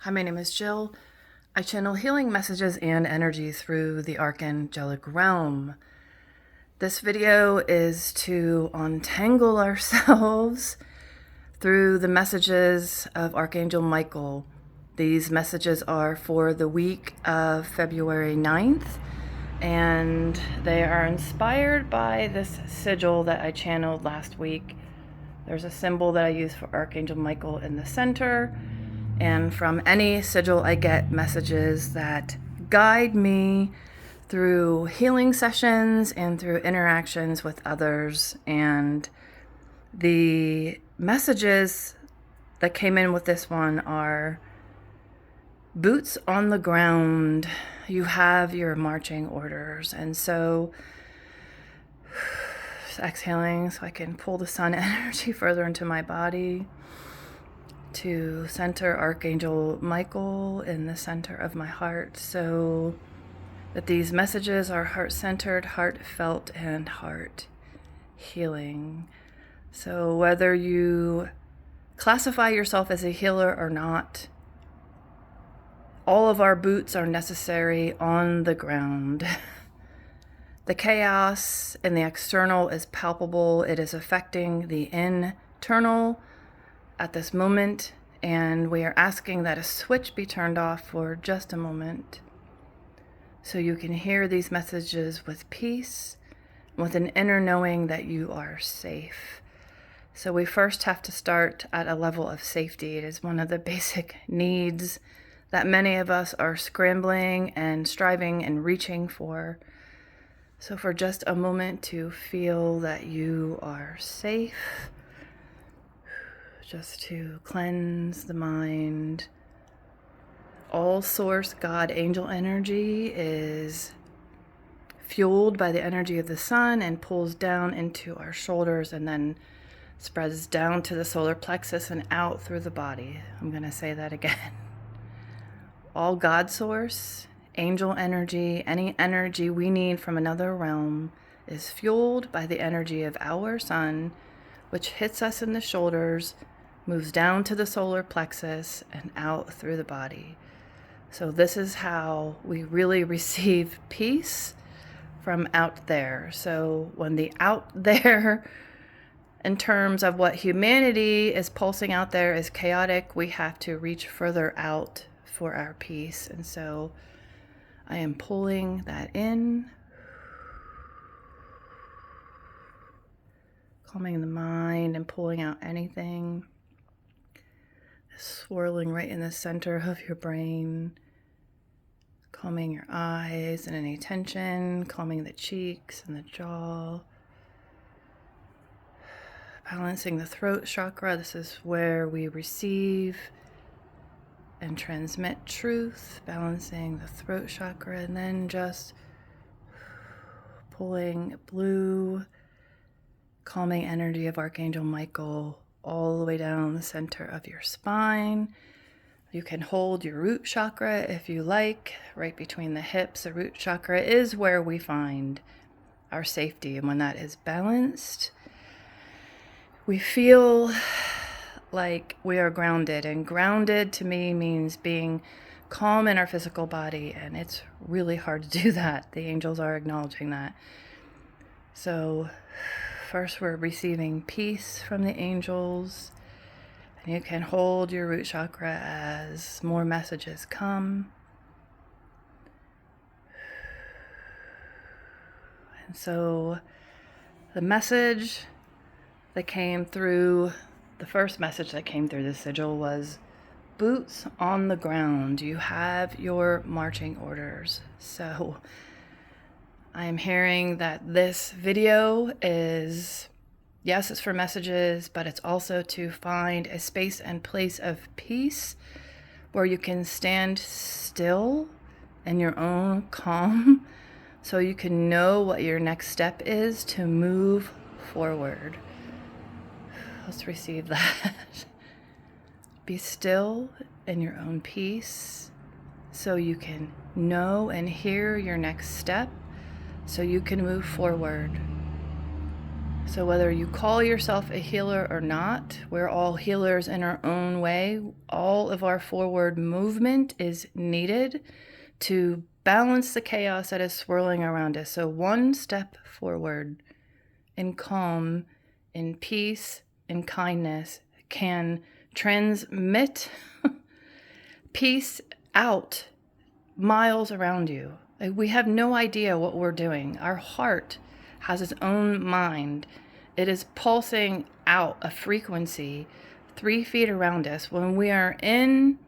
Hi, my name is Jill. I channel healing messages and energy through the Archangelic realm. This video is to untangle ourselves through the messages of Archangel Michael. These messages are for the week of February 9th, and they are inspired by this sigil that I channeled last week. There's a symbol that I use for Archangel Michael in the center. And from any sigil, I get messages that guide me through healing sessions and through interactions with others. And the messages that came in with this one are boots on the ground. You have your marching orders. And so, just exhaling so I can pull the sun energy further into my body, to center Archangel Michael in the center of my heart, so that these messages are heart-centered, heartfelt, and heart healing. So whether you classify yourself as a healer or not, all of our boots are necessary on the ground. The chaos in the external is palpable. It is affecting the internal at this moment, and we are asking that a switch be turned off for just a moment so you can hear these messages with peace, with an inner knowing that you are safe. So we first have to start at a level of safety. It is one of the basic needs that many of us are scrambling and striving and reaching for. So for just a moment to feel that you are safe, just to cleanse the mind. All source God angel energy is fueled by the energy of the sun and pulls down into our shoulders and then spreads down to the solar plexus and out through the body. I'm going to say that again. All God source, angel energy, any energy we need from another realm is fueled by the energy of our sun, which hits us in the shoulders, moves down to the solar plexus and out through the body. So this is how we really receive peace from out there. So when the out there, in terms of what humanity is pulsing out there, is chaotic, we have to reach further out for our peace. And so I am pulling that in, calming the mind and pulling out anything swirling right in the center of your brain, calming your eyes and any tension, calming the cheeks and the jaw, balancing the throat chakra. This is where we receive and transmit truth, balancing the throat chakra, and then just pulling blue, calming energy of Archangel Michael all the way down the center of your spine. You can hold your root chakra if you like, right between the hips. The root chakra is where we find our safety. And when that is balanced, we feel like we are grounded. And grounded to me means being calm in our physical body. And it's really hard to do that. The angels are acknowledging that. So first, we're receiving peace from the angels, and you can hold your root chakra as more messages come. And so the message that came through, the first message that came through the sigil was boots on the ground. You have your marching orders. So I am hearing that this video is, yes, it's for messages, but it's also to find a space and place of peace where you can stand still in your own calm so you can know what your next step is to move forward. Let's receive that. Be still in your own peace so you can know and hear your next step, so you can move forward. So whether you call yourself a healer or not, we're all healers in our own way. All of our forward movement is needed to balance the chaos that is swirling around us. So one step forward in calm, in peace, in kindness can transmit peace out miles around you. Like, we have no idea what we're doing. Our heart has its own mind. It is pulsing out a frequency 3 feet around us. When we are in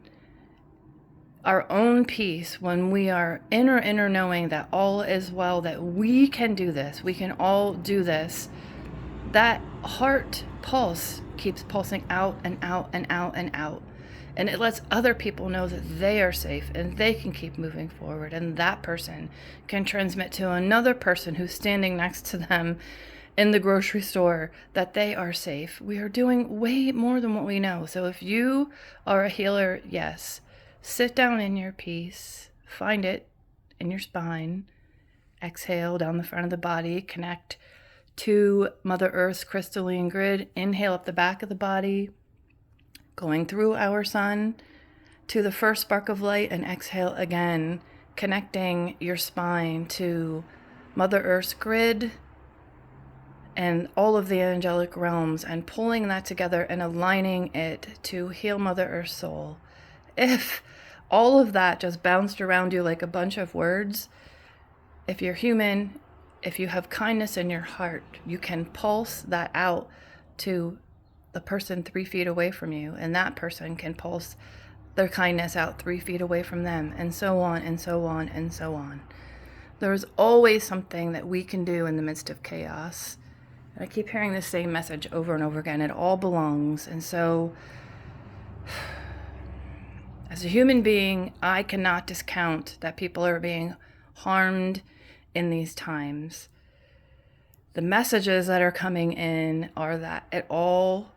our own peace, when we are in our inner knowing that all is well, that we can do this, we can all do this, that heart pulse keeps pulsing out and out and out and out. And it lets other people know that they are safe and they can keep moving forward. And that person can transmit to another person who's standing next to them in the grocery store that they are safe. We are doing way more than what we know. So if you are a healer, yes, sit down in your peace, find it in your spine, exhale down the front of the body, connect to Mother Earth's crystalline grid, inhale up the back of the body, going through our sun to the first spark of light, and exhale again, connecting your spine to Mother Earth's grid and all of the angelic realms, and pulling that together and aligning it to heal Mother Earth's soul. If all of that just bounced around you like a bunch of words, if you're human, if you have kindness in your heart, you can pulse that out to the person 3 feet away from you, and that person can pulse their kindness out 3 feet away from them, and so on and so on and so on. There's always something that we can do in the midst of chaos. And I keep hearing the same message over and over again. It all belongs. And so, as a human being, I cannot discount that people are being harmed in these times. The messages that are coming in are that it all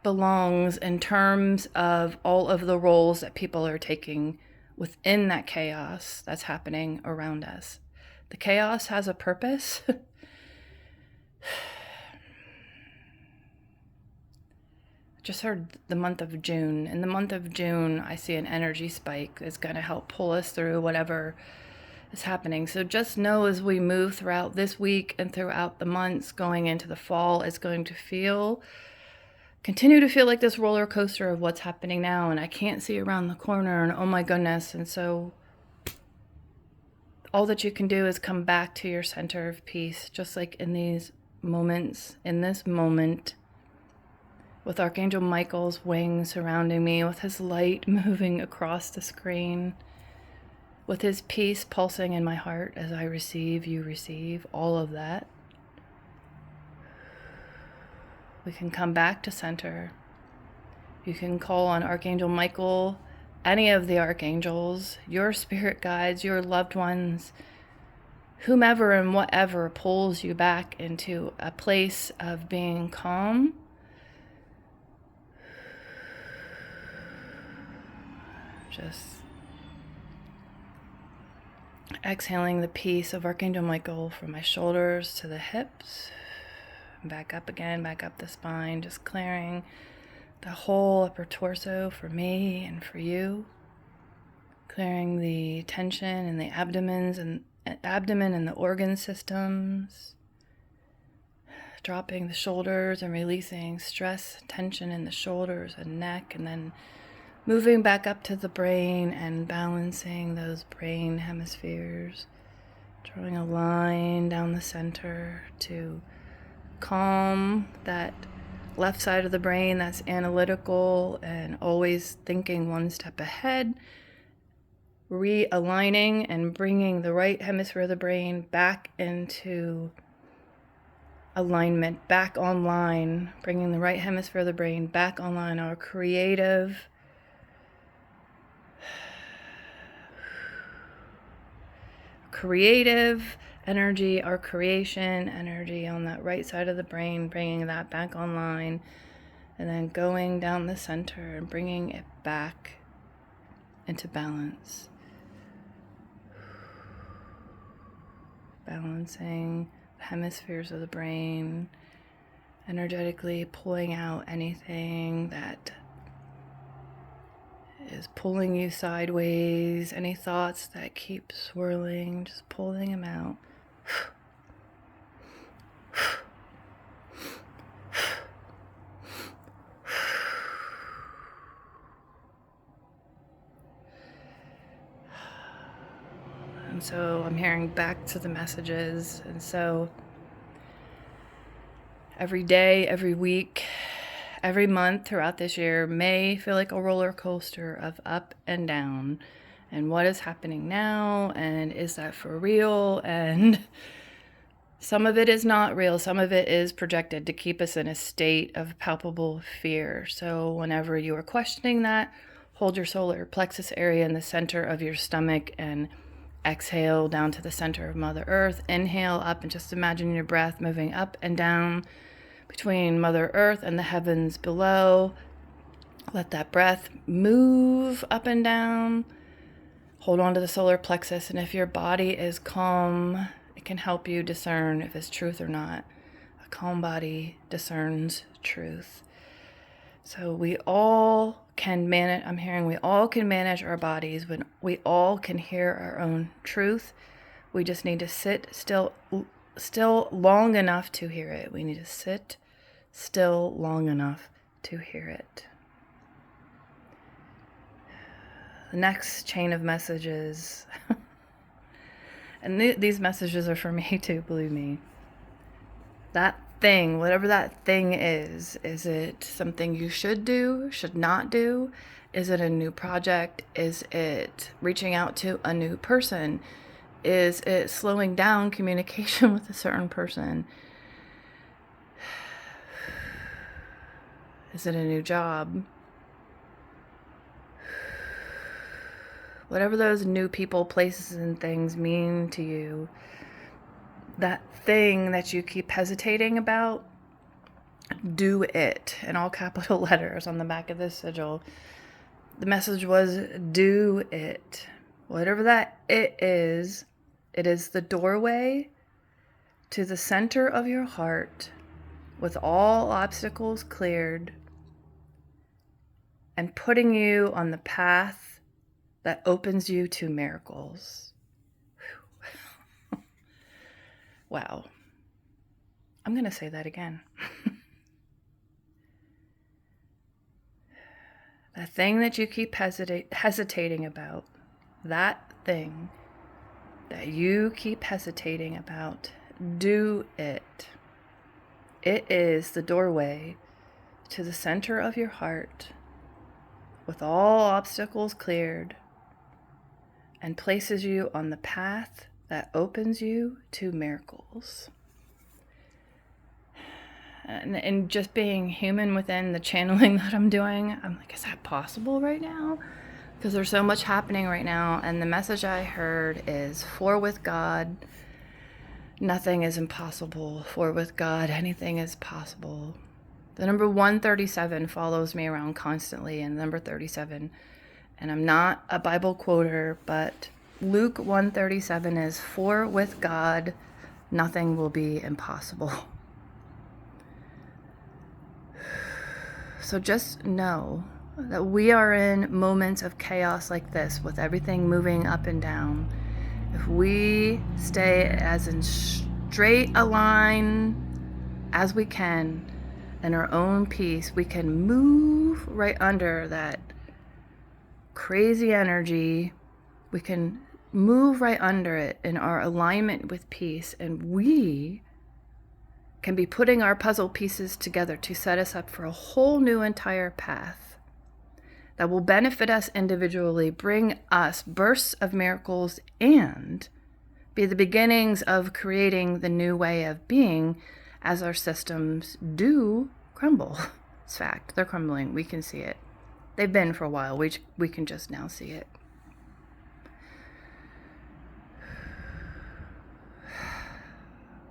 belongs in terms of all of the roles that people are taking within that chaos that's happening around us. The chaos has a purpose. Just heard the month of June. In the month of June, I see an energy spike that's going to help pull us through whatever is happening. So just know, as we move throughout this week and throughout the months going into the fall, it's going to continue to feel like this roller coaster of what's happening now, and I can't see around the corner, and oh my goodness. And so all that you can do is come back to your center of peace, just like in these moments, in this moment, with Archangel Michael's wings surrounding me, with his light moving across the screen, with his peace pulsing in my heart as I receive, you receive, all of that. We can come back to center. You can call on Archangel Michael, any of the archangels, your spirit guides, your loved ones, whomever and whatever pulls you back into a place of being calm. Just exhaling the peace of Archangel Michael from my shoulders to the hips, back up again, back up the spine, just clearing the whole upper torso for me and for you, clearing the tension in the abdomen and the organ systems, dropping the shoulders and releasing stress, tension in the shoulders and neck, and then moving back up to the brain and balancing those brain hemispheres, drawing a line down the center to calm that left side of the brain that's analytical and always thinking one step ahead, realigning and bringing the right hemisphere of the brain back into alignment, back online, bringing the right hemisphere of the brain back online, our creative energy, our creation energy on that right side of the brain, bringing that back online, and then going down the center and bringing it back into balance. Balancing the hemispheres of the brain, energetically pulling out anything that is pulling you sideways, any thoughts that keep swirling, just pulling them out. And so I'm hearing back to the messages. And so every day, every week, every month throughout this year may feel like a roller coaster of up and down. And what is happening now? And is that for real? And some of it is not real. Some of it is projected to keep us in a state of palpable fear. So whenever you are questioning that, hold your solar plexus area in the center of your stomach and exhale down to the center of Mother Earth. Inhale up and just imagine your breath moving up and down between Mother Earth and the heavens below. Let that breath move up and down. Hold on to the solar plexus, and if your body is calm, it can help you discern if it's truth or not. A calm body discerns truth. So we all can manage, I'm hearing we all can manage our bodies when we all can hear our own truth. We just need to sit still long enough to hear it. We need to sit still long enough to hear it. The next chain of messages, and these messages are for me too, believe me. That thing, whatever that thing is it something you should do, should not do? Is it a new project? Is it reaching out to a new person? Is it slowing down communication with a certain person? Is it a new job? Whatever those new people, places, and things mean to you, that thing that you keep hesitating about, do it. In all capital letters on the back of this sigil. The message was, do it. Whatever that it is the doorway to the center of your heart with all obstacles cleared and putting you on the path that opens you to miracles. Wow. I'm going to say that again. The thing that you keep hesitating about, that thing that you keep hesitating about, do it. It is the doorway to the center of your heart with all obstacles cleared and places you on the path that opens you to miracles. And just being human within the channeling that I'm doing, I'm like, is that possible right now? Because there's so much happening right now. And the message I heard is, for with God, nothing is impossible. For with God, anything is possible. The number 137 follows me around constantly, and number 37. And I'm not a Bible quoter, but Luke 1:37 is, for with God, nothing will be impossible. So just know that we are in moments of chaos like this, with everything moving up and down. If we stay as in straight a line as we can in our own peace, we can move right under that crazy energy. We can move right under it in our alignment with peace, and we can be putting our puzzle pieces together to set us up for a whole new entire path that will benefit us individually, bring us bursts of miracles, and be the beginnings of creating the new way of being as our systems do crumble. It's fact, they're crumbling. We can see it. They've been for a while. We can just now see it.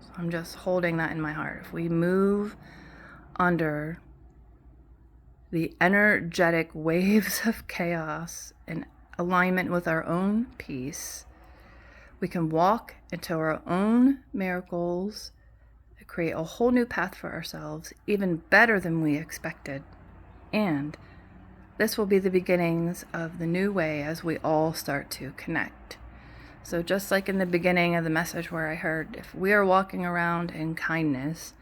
So I'm just holding that in my heart. If we move under the energetic waves of chaos in alignment with our own peace, we can walk into our own miracles, to create a whole new path for ourselves, even better than we expected. And this will be the beginnings of the new way as we all start to connect. So just like in the beginning of the message where I heard, if we are walking around in kindness,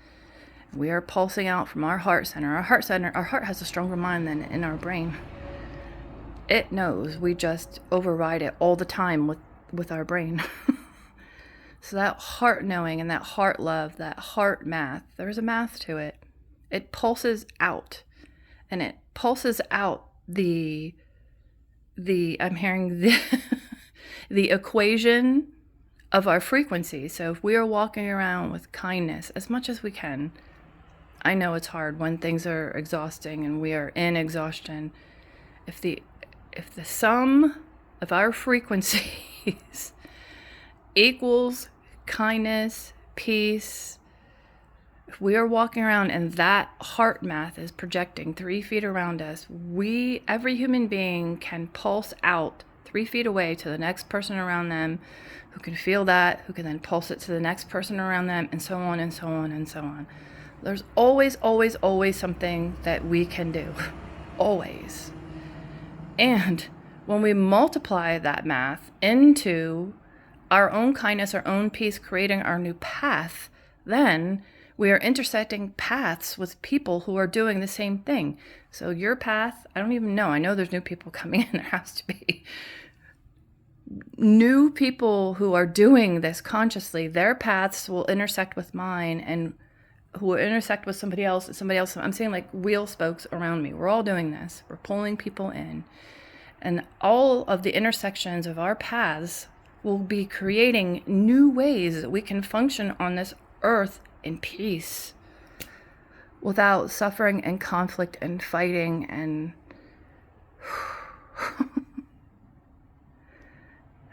we are pulsing out from our heart center. Our heart has a stronger mind than in our brain. It knows. We just override it all the time with our brain. So that heart knowing and that heart love, that heart math, there's a math to it. It pulses out. And it pulses out the I'm hearing the equation of our frequency. So if we are walking around with kindness as much as we can, I know it's hard when things are exhausting and we are in exhaustion. If the sum of our frequencies equals kindness, peace, if we are walking around and that heart math is projecting 3 feet around us, every human being can pulse out 3 feet away to the next person around them who can feel that, who can then pulse it to the next person around them, and so on and so on and so on. There's always, always, always something that we can do. Always. And when we multiply that math into our own kindness, our own peace, creating our new path, then we are intersecting paths with people who are doing the same thing. So your path, I don't even know. I know there's new people coming in. There has to be new people who are doing this consciously. Their paths will intersect with mine, and who will intersect with somebody else. I'm saying like wheel spokes around me. We're all doing this. We're pulling people in. And all of the intersections of our paths will be creating new ways that we can function on this earth in peace without suffering and conflict and fighting and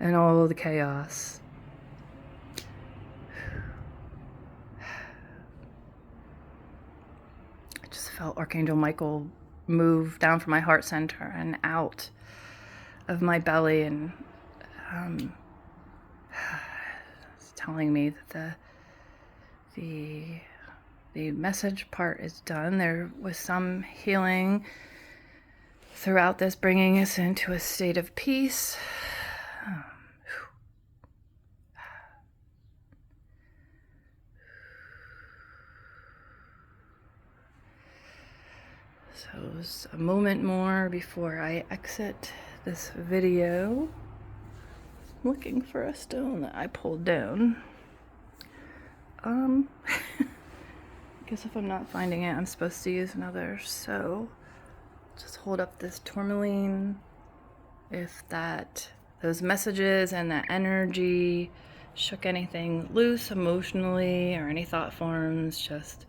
and all the chaos. I just felt Archangel Michael move down from my heart center and out of my belly, and it's telling me that the message part is done. There was some healing throughout this, bringing us into a state of peace. So it's a moment more before I exit this video. I'm looking for a stone that I pulled down. I guess if I'm not finding it, I'm supposed to use another. So just hold up this tourmaline. If those messages and that energy shook anything loose emotionally or any thought forms, just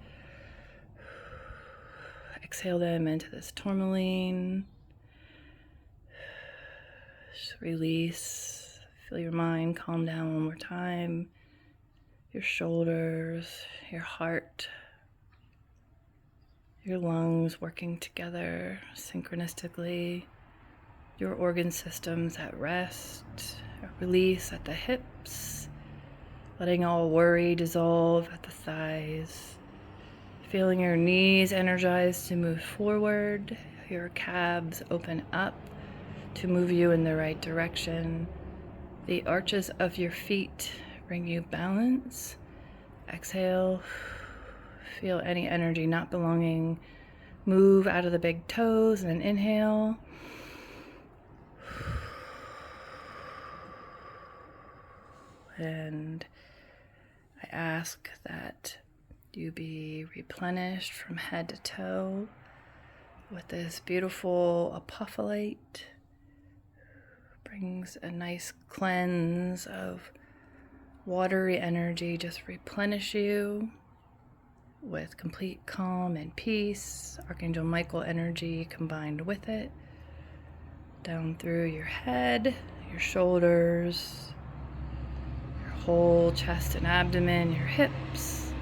exhale them into this tourmaline. Just release. Feel your mind calm down one more time. Your shoulders, your heart, your lungs working together synchronistically. Your organ systems at rest. Release at the hips. Letting all worry dissolve at the thighs. Feeling your knees energized to move forward. Your calves open up to move you in the right direction. The arches of your feet bring you balance. Exhale. Feel any energy not belonging move out of the big toes, and then inhale. And I ask that you be replenished from head to toe with this beautiful apophyllite. Brings a nice cleanse of watery energy, just replenish you with complete calm and peace. Archangel Michael energy combined with it. Down through your head, your shoulders, your whole chest and abdomen, your hips,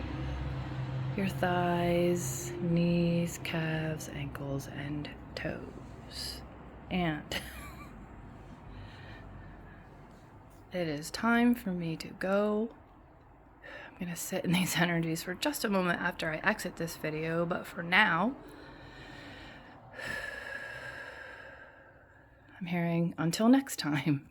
your thighs, knees, calves, ankles, and toes. And it is time for me to go. I'm I'm going to sit in these energies for just a moment after I exit this video, but for now, I'm hearing until next time.